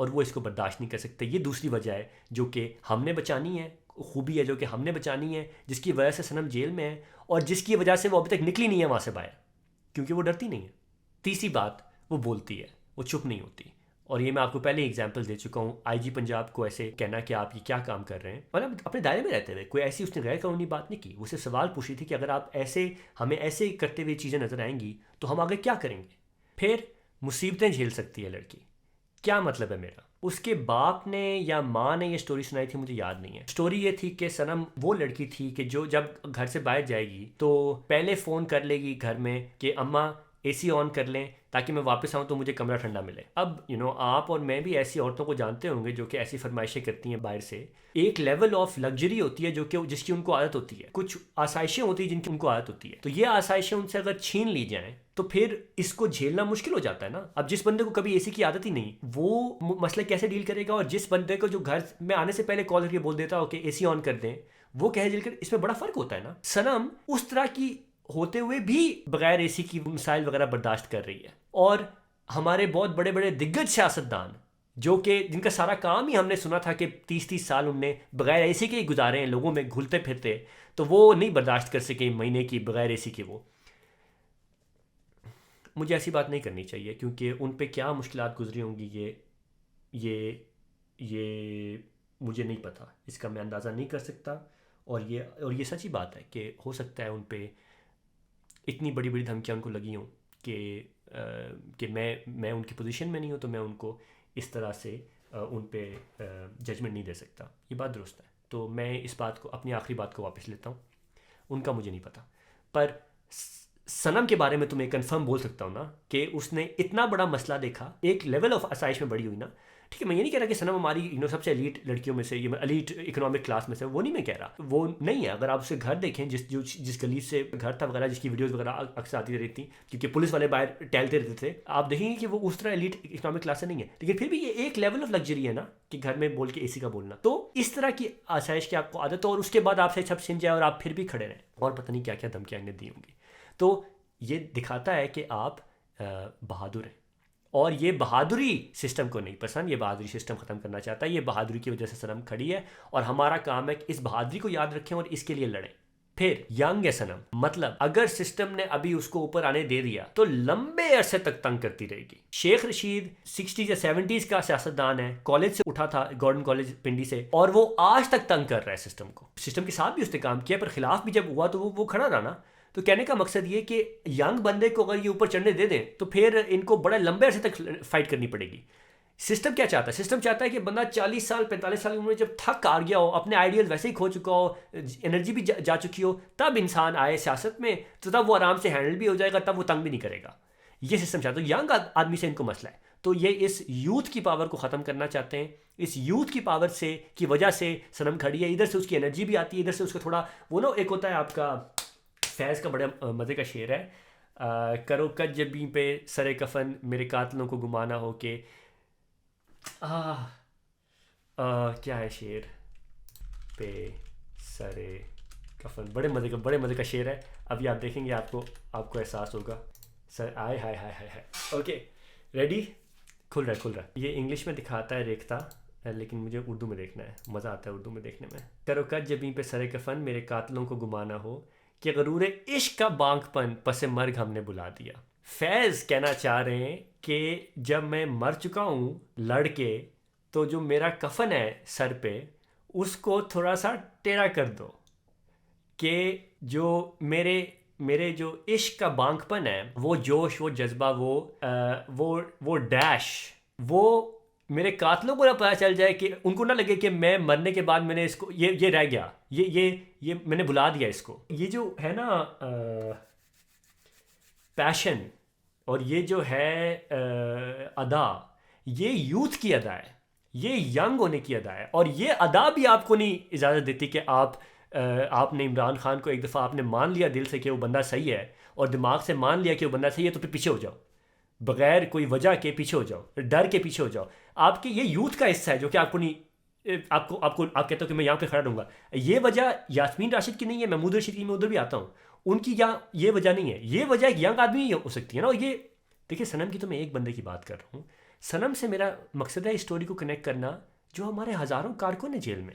اور وہ اس کو برداشت نہیں کر سکتے. یہ دوسری وجہ ہے جو کہ ہم نے بچانی ہے, خوبی ہے جو کہ ہم نے بچانی ہے, جس کی وجہ سے صنم جیل میں ہے اور جس کی وجہ سے وہ ابھی تک نکلی نہیں ہے وہاں سے باہر, کیونکہ وہ ڈرتی نہیں ہے. تیسری بات, وہ بولتی ہے, وہ چپ نہیں ہوتی. اور یہ میں آپ کو پہلے ایگزامپل دے چکا ہوں. آئی جی پنجاب کو ایسے کہنا کہ آپ یہ کیا کام کر رہے ہیں, مطلب اپنے دائرے میں رہتے ہوئے, کوئی ایسی اس نے غیر قانونی بات نہیں کی. وہ صرف سوال پوچھی تھی کہ اگر آپ ایسے ہمیں ایسے کرتے ہوئے چیزیں نظر آئیں گی تو ہم آگے کیا کریں گے. پھر مصیبتیں جھیل سکتی ہے لڑکی. کیا مطلب ہے میرا؟ اس کے باپ نے یا ماں نے یہ سٹوری سنائی تھی, مجھے یاد نہیں ہے. سٹوری یہ تھی کہ صنم وہ لڑکی تھی کہ جو جب گھر سے باہر جائے گی تو پہلے فون کر لے گی گھر میں کہ اماں اے سی آن کر لیں تاکہ میں واپس آؤں تو مجھے کمرہ ٹھنڈا ملے. اب آپ اور میں بھی ایسی عورتوں کو جانتے ہوں گے جو کہ ایسی فرمائشیں کرتی ہیں باہر سے. ایک لیول آف لگژری ہوتی ہے جو کہ جس کی ان کو عادت ہوتی ہے, کچھ آسائشیں ہوتی ہیں جن کی ان کو عادت ہوتی ہے. تو یہ آسائشیں ان سے اگر چھین لی جائیں تو پھر اس کو جھیلنا مشکل ہو جاتا ہے نا. اب جس بندے کو کبھی اے سی کی عادت ہی نہیں, وہ مسئلہ کیسے ڈیل کرے گا؟ اور جس بندے کو جو گھر میں آنے سے پہلے کال کر کے بول دیتا ہو کہ اے سی آن کر دیں, وہ کہے ڈیل کر, اس میں بڑا فرق ہوتا ہے نا. صنم اس طرح کی ہوتے ہوئے بھی بغیر اے سی کی مسائل وغیرہ برداشت کر رہی ہے. اور ہمارے بہت بڑے بڑے دگج سیاستدان جو کہ جن کا سارا کام ہی ہم نے سنا تھا کہ 30 سال ان نے بغیر اے سی کے ہی گزارے ہیں, لوگوں میں گھلتے پھرتے, تو وہ نہیں برداشت کر سکے مہینے کی بغیر اے سی کے. وہ مجھے ایسی بات نہیں کرنی چاہیے کیونکہ ان پہ کیا مشکلات گزری ہوں گی یہ مجھے نہیں پتہ, اس کا میں اندازہ نہیں کر سکتا. اور یہ سچی بات ہے کہ ہو سکتا ہے ان پہ اتنی بڑی بڑی دھمکیاں ان کو لگی ہوں کہ میں ان کی پوزیشن میں نہیں ہوں تو میں ان کو اس طرح سے ان پہ ججمنٹ نہیں دے سکتا. یہ بات درست ہے. تو میں اس بات کو, اپنی آخری بات کو واپس لیتا ہوں. ان کا مجھے نہیں پتہ. پر صنم کے بارے میں تمہیں کنفرم بول سکتا ہوں نا کہ اس نے اتنا بڑا مسئلہ دیکھا, ایک لیول آف آسائش میں بڑی ہوئی نا. ٹھیک ہے, میں یہ نہیں کہہ رہا کہ صنم ہماری سب سے ایلیٹ لڑکیوں میں سے, یہ ایلیٹ اکنامک کلاس میں سے, وہ نہیں میں کہہ رہا, وہ نہیں ہے. اگر آپ اسے گھر دیکھیں, جس گلی سے گھر تھا وغیرہ, جس کی ویڈیوز وغیرہ اکثر آتی رہتی کیونکہ پولیس والے باہر ٹہلتے رہتے تھے, آپ دیکھیں گے کہ وہ اس طرح ایلیٹ اکنامک کلاس سے نہیں ہے. لیکن پھر بھی یہ ایک لیول آف لگژری ہے نا کہ گھر میں بول کے اے سی کا بولنا. تو اس طرح کی آسائش کی آپ کو عادت ہو اور اس کے بعد آپ سے چھپ چھن جائے اور آپ پھر بھی کھڑے رہیں اور پتہ نہیں کیا کیا دھمکیاں انہیں دی ہوں گی. تو یہ دکھاتا ہے کہ آپ بہادر ہیں. اور یہ بہادری سسٹم کو نہیں پسند, یہ بہادری سسٹم ختم کرنا چاہتا ہے. یہ بہادری کی وجہ سے صنم کھڑی ہے اور ہمارا کام ہے کہ اس بہادری کو یاد رکھیں اور اس کے لیے لڑیں. پھر ینگ ہے صنم, مطلب اگر سسٹم نے ابھی اس کو اوپر آنے دے دیا تو لمبے عرصے تک تنگ کرتی رہے گی. شیخ رشید 60 یا 70 کا سیاستدان ہے, کالج سے اٹھا تھا, گورنمنٹ کالج پنڈی سے, اور وہ آج تک تنگ کر رہا ہے سسٹم کو. سسٹم کے ساتھ بھی اس نے کام کیا, پر خلاف بھی جب ہوا تو وہ کھڑا رہا نا. تو کہنے کا مقصد یہ کہ ینگ بندے کو اگر یہ اوپر چڑھنے دے دیں تو پھر ان کو بڑے لمبے عرصے تک فائٹ کرنی پڑے گی. سسٹم کیا چاہتا ہے؟ سسٹم چاہتا ہے کہ بندہ 40 سال 45 سال کی عمر میں جب تھک آ گیا ہو, اپنے آئیڈیل ویسے ہی کھو چکا ہو, انرجی بھی جا چکی ہو, تب انسان آئے سیاست میں, تو تب وہ آرام سے ہینڈل بھی ہو جائے گا, تب وہ تنگ بھی نہیں کرے گا. یہ سسٹم چاہتا ہے. ینگ آدمی سے ان کو مسئلہ ہے. تو یہ اس یوتھ کی پاور کو ختم کرنا چاہتے ہیں. اس یوتھ کی پاور سے کی وجہ سے صنم کھڑی ہے. ادھر سے اس کی انرجی بھی آتی ہے, ادھر سے اس کا تھوڑا وہ نا, ایک ہوتا ہے آپ کا فیض کا بڑے مزے کا شعر ہے, کرو کج جبیں پہ سر کفن میرے قاتلوں کو گمانا ہو کہ کیا ہے شعر, پہ سر کفن, بڑے مزے کا شعر ہے. ابھی آپ دیکھیں گے, آپ کو احساس ہوگا. سر آئے ہائے ہائے ہائے ہائے. اوکے ریڈی, کھل رہا ہے. یہ انگلش میں دکھاتا ہے ریختہ, لیکن مجھے اردو میں دیکھنا ہے, مزہ آتا ہے اردو میں دیکھنے میں. کرو کج جبیں پہ سر کفن میرے قاتلوں کو گمانا ہو کہ غرور عشق کا بانک پن پس مرگ ہم نے بلا دیا. فیض کہنا چاہ رہے ہیں کہ جب میں مر چکا ہوں لڑ کے, تو جو میرا کفن ہے سر پہ, اس کو تھوڑا سا ٹیڑھا کر دو کہ جو میرے جو عشق کا بانک پن ہے, وہ جوش, وہ جذبہ, وہ ڈیش, وہ میرے قاتلوں کو نہ پتہ چل جائے, کہ ان کو نہ لگے کہ میں مرنے کے بعد میں نے اس کو یہ رہ گیا, یہ میں نے بلا دیا اس کو. یہ جو ہے نا پیشن, اور یہ جو ہے ادا, یہ یوتھ کی ادا ہے, یہ ینگ ہونے کی ادا ہے. اور یہ ادا بھی آپ کو نہیں اجازت دیتی کہ آپ نے عمران خان کو ایک دفعہ آپ نے مان لیا دل سے کہ وہ بندہ صحیح ہے, اور دماغ سے مان لیا کہ وہ بندہ صحیح ہے, تو پھر پیچھے ہو جاؤ, بغیر کوئی وجہ کے پیچھے ہو جاؤ, ڈر کے پیچھے ہو جاؤ. آپ کے یہ یوتھ کا حصہ ہے جو کہ آپ کو نہیں, آپ کہتے ہو کہ میں یہاں پہ کھڑا رہوں گا. یہ وجہ یاسمین راشد کی نہیں ہے, محمود رشید کی, میں ادھر بھی آتا ہوں, ان کی یہ وجہ نہیں ہے. یہ وجہ ایک ینگ آدمی ہی ہو سکتی ہے نا. اور یہ دیکھیں, صنم کی تو میں ایک بندے کی بات کر رہا ہوں, صنم سے میرا مقصد ہے اس اسٹوری کو کنیکٹ کرنا جو ہمارے ہزاروں کارکن ہیں جیل میں،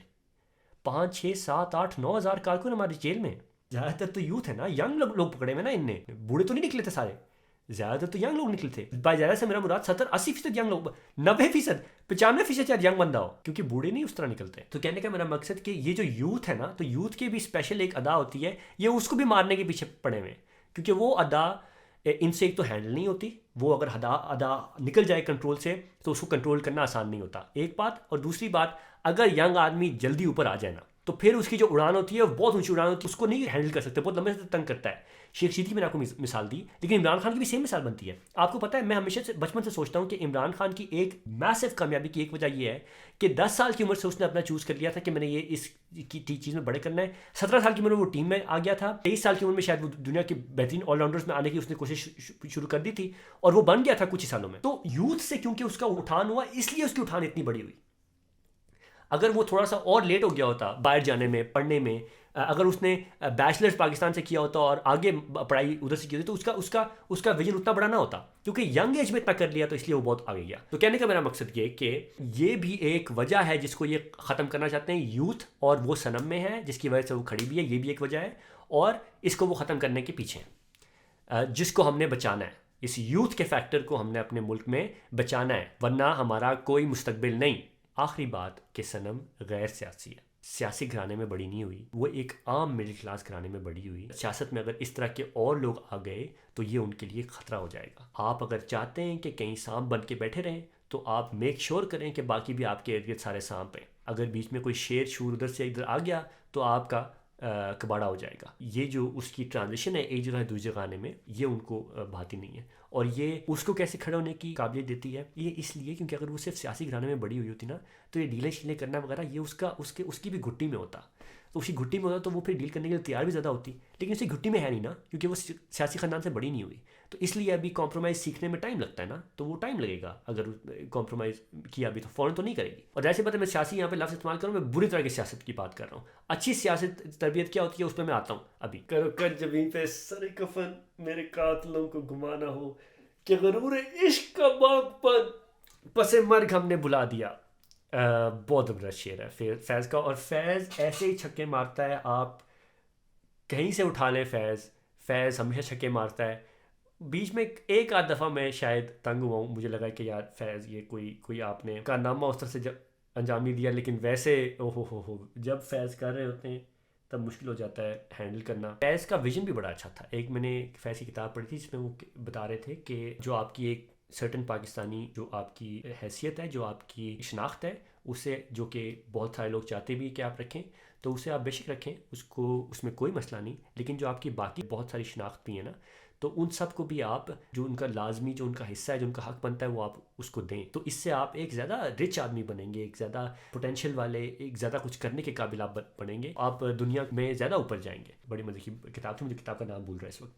5 6 7 8 9 ہزار کارکن ہماری جیل میں. زیادہ تر تو یوتھ ہے نا، ینگ لوگ پکڑے ہوئے نا، ان نے بوڑھے تو نہیں نکلے تھے سارے، زیادہ تر تو ینگ لوگ نکلے تھے. بائی زیادہ سے میرا مراد 70 80% ینگ لوگ، 90% 95% شاید ینگ بندہ ہو، کیونکہ بوڑھے نہیں اس طرح نکلتے. تو کہنے کا میرا مقصد کہ یہ جو یوتھ ہے نا، تو یوتھ کی بھی اسپیشل ایک ادا ہوتی ہے، یہ اس کو بھی مارنے کے پیچھے پڑے ہوئے ہیں، کیونکہ وہ ادا ان سے ایک تو ہینڈل نہیں ہوتی، وہ اگر ادا نکل جائے کنٹرول سے تو اس کو کنٹرول کرنا آسان نہیں ہوتا، ایک بات. اور دوسری بات، اگر ینگ آدمی جلدی اوپر آ جائے نا، تو پھر اس کی جو اڑان ہوتی ہے وہ بہت اونچی اڑان ہوتی ہے، اس کو نہیں ہینڈل کر سکتے، بہت لمبے سے تنگ کرتا ہے. شیخ شیدی میں نے آپ کو مثال دی، لیکن عمران خان کی بھی سیم مثال بنتی ہے. آپ کو پتہ ہے میں ہمیشہ سے بچپن سے سوچتا ہوں کہ عمران خان کی ایک میسو کامیابی کی ایک وجہ یہ ہے کہ 10 سال کی عمر سے اس نے اپنا چوز کر لیا تھا کہ میں نے یہ اس کی چیز میں بڑے کرنا ہے. 17 سال کی عمر میں وہ ٹیم میں آ گیا تھا، 23 سال کی عمر میں شاید وہ دنیا کے بہترین آل راؤنڈرز میں آنے کی اس نے کوشش شروع کر دی تھی، اور وہ بن گیا تھا کچھ ہی سالوں میں. تو یوتھ سے کیونکہ اس کا اٹھان ہوا، اس لیے اس کی اٹھان اتنی بڑی ہوئی. اگر وہ تھوڑا سا اور لیٹ ہو گیا ہوتا باہر جانے میں، پڑھنے میں، اگر اس نے بیچلرز پاکستان سے کیا ہوتا اور آگے پڑھائی ادھر سے کی ہوتی تو اس کا ویژن اتنا بڑا نہ ہوتا، کیونکہ ینگ ایج میں اتنا کر لیا تو اس لیے وہ بہت آگے گیا. تو کہنے کا میرا مقصد یہ کہ یہ بھی ایک وجہ ہے جس کو یہ ختم کرنا چاہتے ہیں یوتھ، اور وہ صنم میں ہے جس کی وجہ سے وہ کھڑی بھی ہے، یہ بھی ایک وجہ ہے، اور اس کو وہ ختم کرنے کے پیچھے ہیں جس کو ہم نے بچانا ہے. اس یوتھ کے فیکٹر کو ہم نے اپنے ملک میں بچانا ہے، ورنہ ہمارا کوئی مستقبل نہیں. آخری بات کہ صنم غیر سیاسی ہے، سیاسی گھرانے میں بڑی نہیں ہوئی، وہ ایک عام مڈل کلاس گھرانے میں بڑی ہوئی. سیاست میں اگر اس طرح کے اور لوگ آ گئے تو یہ ان کے لیے خطرہ ہو جائے گا. آپ اگر چاہتے ہیں کہ کہیں سانپ بن کے بیٹھے رہیں تو آپ میک شور کریں کہ باقی بھی آپ کے ارد گرد سارے سانپ ہیں. اگر بیچ میں کوئی شیر شور ادھر سے ادھر آ گیا تو آپ کا کباڑا ہو جائے گا. یہ جو اس کی ٹرانزیشن ہے ایک جگہ دوسری جگہ آنے میں، یہ ان کو بھاتی نہیں ہے. اور یہ اس کو کیسے کھڑے ہونے کی قابلیت دیتی ہے، یہ اس لیے کیونکہ اگر وہ صرف سیاسی گھرانے میں بڑی ہوئی ہوتی نا تو یہ ڈیلیں شیلیں کرنا وغیرہ یہ اس کی بھی گھٹی میں ہوتا. تو اسی گھٹی میں ہوتا تو وہ پھر ڈیل کرنے کے لیے تیار بھی زیادہ ہوتی، لیکن اسی گھٹی میں ہے نہیں نا، کیونکہ وہ سیاسی خاندان سے بڑی نہیں ہوئی. تو اس لیے ابھی کمپرومائز سیکھنے میں ٹائم لگتا ہے نا، تو وہ ٹائم لگے گا. اگر کمپرومائز کیا ابھی تو فوراً تو نہیں کرے گی. اور جیسے بات ہے میں سیاسی یہاں پہ لفظ استعمال کروں، میں بری طرح کی سیاست کی بات کر رہا ہوں. اچھی سیاست تربیت کیا ہوتی ہے اس پہ میں آتا ہوں. ابھی کرو کر جبیں پہ سر کفن میرے قاتلوں کو گمانا ہو، کہ غرور عشق کا باغ پر پس مرگ ہم نے بلا دیا. بہت زبردست شعر ہے فیض کا، اور فیض ایسے ہی چھکے مارتا ہے، آپ کہیں سے اٹھا لیں فیض ہمیشہ چھکے مارتا ہے. بیچ میں ایک آدھ دفعہ میں شاید تنگ ہوا ہوں، مجھے لگا کہ یار فیض یہ کوئی آپ نے کارنامہ اس طرح سے انجام نہیں دیا، لیکن ویسے ہو جب فیض کر رہے ہوتے ہیں تب مشکل ہو جاتا ہے ہینڈل کرنا. فیض کا ویژن بھی بڑا اچھا تھا. ایک میں نے فیض کی کتاب پڑھی تھی جس میں وہ بتا رہے تھے کہ جو آپ کی ایک سرٹن پاکستانی جو آپ کی حیثیت ہے، جو آپ کی شناخت ہے، اسے جو کہ بہت سارے لوگ چاہتے بھی کہ آپ رکھیں، تو اسے آپ بے شک رکھیں، اس میں کوئی مسئلہ نہیں. لیکن جو آپ کی باقی بہت ساری شناخت بھی ہیں نا، تو ان سب کو بھی آپ جو ان کا لازمی جو ان کا حصہ ہے، جو ان کا حق بنتا ہے، وہ آپ اس کو دیں. تو اس سے آپ ایک زیادہ رچ آدمی بنیں گے، ایک زیادہ پوٹینشیل والے، ایک زیادہ کچھ کرنے کے قابل آپ بنیں گے. آپ دنیا میں زیادہ اوپر جائیں گے. بڑی مزے کی کتاب تھی، مجھے کتاب کا نام بھول رہا ہے اس وقت.